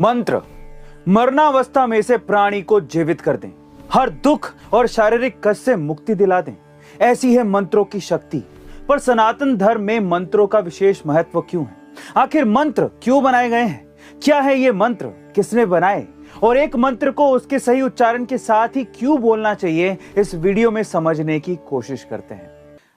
मंत्र मरणावस्था में से प्राणी को जीवित कर दें, हर दुख और शारीरिक कष्ट से मुक्ति दिला दें। ऐसी है मंत्रों की शक्ति। पर सनातन धर्म में मंत्रों का विशेष महत्व क्यों है? आखिर मंत्र क्यों बनाए गए हैं? क्या है ये मंत्र, किसने बनाए, और एक मंत्र को उसके सही उच्चारण के साथ ही क्यों बोलना चाहिए, इस वीडियो में समझने की कोशिश करते हैं।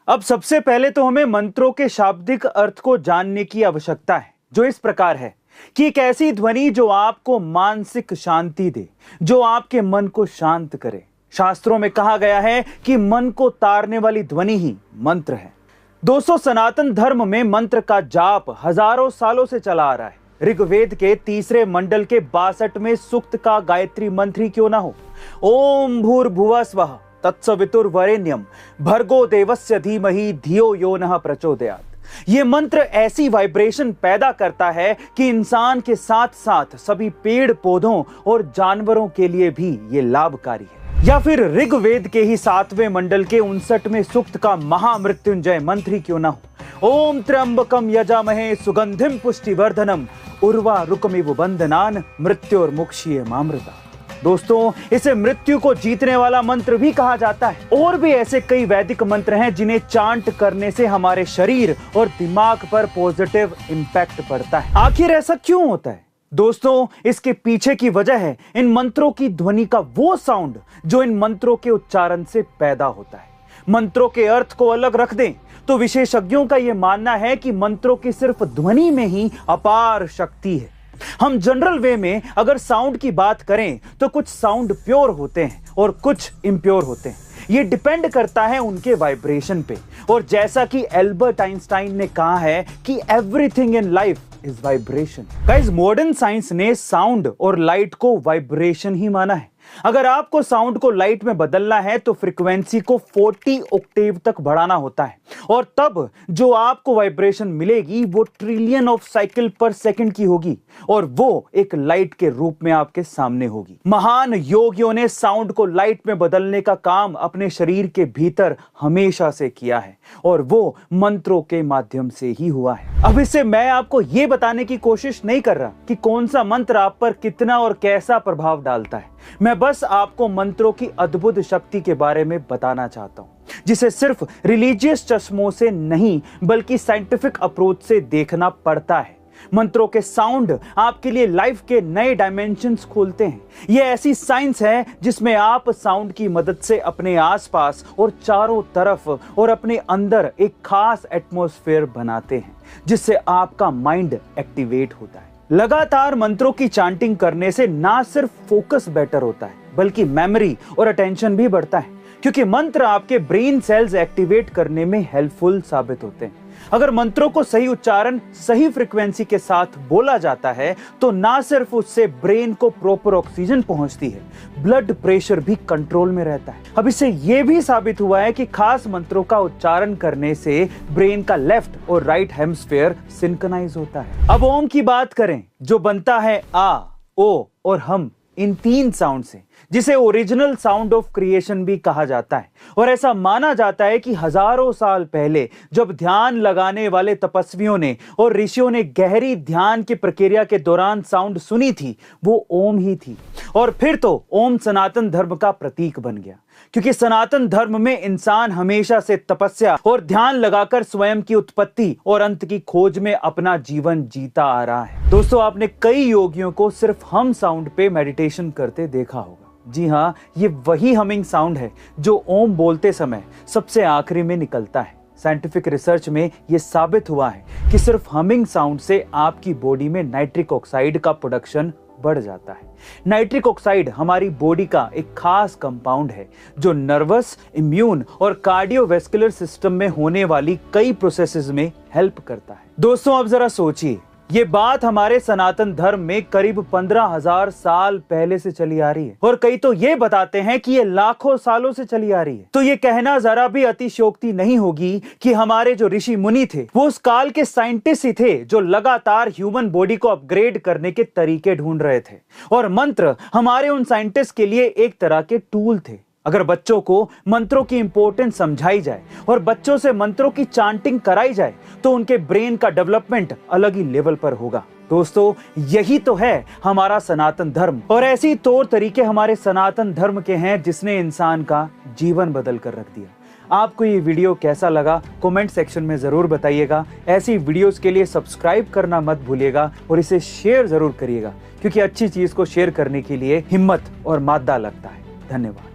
अब सबसे पहले तो हमें मंत्रों के शाब्दिक अर्थ को जानने की आवश्यकता है, जो इस प्रकार है कि एक ऐसी ध्वनि जो आपको मानसिक शांति दे, जो आपके मन को शांत करे। शास्त्रों में कहा गया है कि मन को तारने वाली ध्वनि ही मंत्र है। दोस्तों, सनातन धर्म में मंत्र का जाप हजारों सालों से चला आ रहा है। ऋग्वेद के तीसरे मंडल के 62वें सूक्त का गायत्री मंत्र ही क्यों ना हो। ओम भूर्भुवः स्वः तत्सवितुर्वरेण्यम भर्गो देवस्य धीमहि धियो यो नः प्रचोदयात्। ये मंत्र ऐसी वाइब्रेशन पैदा करता है कि इंसान के साथ साथ सभी पेड़ पौधों और जानवरों के लिए भी ये लाभकारी है। या फिर ऋग्वेद के ही 7वें मंडल के 59वें सूक्त का महामृत्युंजय मंत्र ही क्यों ना हो। ओम त्र्यंबकम यजामहे सुगंधिम पुष्टिवर्धनम उर्वारुकमिव बंधनान मृत्योर्मुक्षीयमामृता। दोस्तों, इसे मृत्यु को जीतने वाला मंत्र भी कहा जाता है। और भी ऐसे कई वैदिक मंत्र हैं जिन्हें चांट करने से हमारे शरीर और दिमाग पर पॉजिटिव इंपैक्ट पड़ता है। आखिर ऐसा क्यों होता है? दोस्तों, इसके पीछे की वजह है इन मंत्रों की ध्वनि का वो साउंड जो इन मंत्रों के उच्चारण से पैदा होता है। मंत्रों के अर्थ को अलग रख दें तो विशेषज्ञों का यह मानना है कि मंत्रों की सिर्फ ध्वनि में ही अपार शक्ति है। हम जनरल वे में अगर साउंड की बात करें तो कुछ साउंड प्योर होते हैं और कुछ इम्प्योर होते हैं। ये डिपेंड करता है उनके वाइब्रेशन पे। और जैसा कि एल्बर्ट आइंस्टाइन ने कहा है कि everything in life is vibration. Guys, modern science ने साउंड और लाइट को वाइब्रेशन ही माना है। अगर आपको साउंड को लाइट में बदलना है तो फ्रीक्वेंसी को 40 ऑक्टेव तक बढ़ाना होता है, और तब जो आपको वाइब्रेशन मिलेगी वो ट्रिलियन ऑफ साइकिल पर सेकंड की होगी, और वो एक लाइट के रूप में आपके सामने होगी। महान योगियों ने साउंड को लाइट में बदलने का काम अपने शरीर के भीतर हमेशा से किया है, और वो मंत्रों के माध्यम से ही हुआ है। अब इससे मैं आपको ये बताने की कोशिश नहीं कर रहा कि कौन सा मंत्र आप पर कितना और कैसा प्रभाव डालता है। मैं बस आपको मंत्रों की अद्भुत शक्ति के बारे में बताना चाहता हूं, जिसे सिर्फ रिलीजियस चश्मों से नहीं बल्कि साइंटिफिक अप्रोच से देखना पड़ता है। मंत्रों के साउंड आपके लिए लाइफ के नए डायमेंशंस खोलते हैं। यह ऐसी साइंस है जिसमें आप साउंड की मदद से अपने आसपास और चारों तरफ और अपने अंदर एक खास एटमॉस्फेयर बनाते हैं, जिससे आपका माइंड एक्टिवेट होता है। लगातार मंत्रों की चांटिंग करने से ना सिर्फ फोकस बेटर होता है बल्कि मेमोरी और अटेंशन भी बढ़ता है, क्योंकि मंत्र आपके ब्रेन सेल्स एक्टिवेट करने में हेल्पफुल साबित होते हैं। अगर मंत्रों को सही उच्चारण सही फ्रीक्वेंसी के साथ बोला जाता है तो ना सिर्फ उससे ब्रेन को प्रॉपर ऑक्सीजन पहुंचती है, ब्लड प्रेशर भी कंट्रोल में रहता है। अब इससे यह भी साबित हुआ है कि खास मंत्रों का उच्चारण करने से ब्रेन का लेफ्ट और राइट हेमिस्फीयर सिंक्रोनाइज होता है। अब ओम की बात करें, जो बनता है आ, ओ और हम, इन 3 साउंड से, जिसे ओरिजिनल साउंड ऑफ क्रिएशन भी कहा जाता है। और ऐसा माना जाता है कि हजारों साल पहले जब ध्यान लगाने वाले तपस्वियों ने और ऋषियों ने गहरी ध्यान की प्रक्रिया के दौरान साउंड सुनी थी, वो ओम ही थी। और फिर तो ओम सनातन धर्म का प्रतीक बन गया, क्योंकि सनातन धर्म में इंसान हमेशा से तपस्या और ध्यान लगाकर स्वयं की उत्पत्ति और अंत की खोज में अपना जीवन जीता आ रहा है। दोस्तों, आपने कई योगियों को सिर्फ हम साउंड पे मेडिटेशन करते देखा होगा। जी हाँ, ये वही हमिंग साउंड है जो ओम बोलते समय सबसे आखिरी में निकलता है। साइंटिफिक रिसर्च में यह साबित हुआ है कि सिर्फ हमिंग साउंड से आपकी बॉडी में नाइट्रिक ऑक्साइड का प्रोडक्शन बढ़ जाता है। नाइट्रिक ऑक्साइड हमारी बॉडी का एक खास कंपाउंड है जो नर्वस, इम्यून और कार्डियोवैस्कुलर सिस्टम में होने वाली कई प्रोसेसेस में हेल्प करता है। दोस्तों, अब जरा सोचिए, ये बात हमारे सनातन धर्म में करीब 15,000 साल पहले से चली आ रही है, और कई तो ये बताते हैं कि ये लाखों सालों से चली आ रही है। तो ये कहना जरा भी अतिशयोक्ति नहीं होगी कि हमारे जो ऋषि मुनि थे वो उस काल के साइंटिस्ट ही थे जो लगातार ह्यूमन बॉडी को अपग्रेड करने के तरीके ढूंढ रहे थे, और मंत्र हमारे उन साइंटिस्ट के लिए एक तरह के टूल थे। अगर बच्चों को मंत्रों की इंपॉर्टेंस समझाई जाए और बच्चों से मंत्रों की चांटिंग कराई जाए तो उनके ब्रेन का डेवलपमेंट अलग ही लेवल पर होगा। दोस्तों, यही तो है हमारा सनातन धर्म, और ऐसे ही तौर तरीके हमारे सनातन धर्म के हैं जिसने इंसान का जीवन बदल कर रख दिया। आपको ये वीडियो कैसा लगा कमेंट सेक्शन में जरूर बताइएगा। ऐसी वीडियोस के लिए सब्सक्राइब करना मत भूलिएगा और इसे शेयर जरूर करिएगा, क्योंकि अच्छी चीज को शेयर करने के लिए हिम्मत और मादा लगता है। धन्यवाद।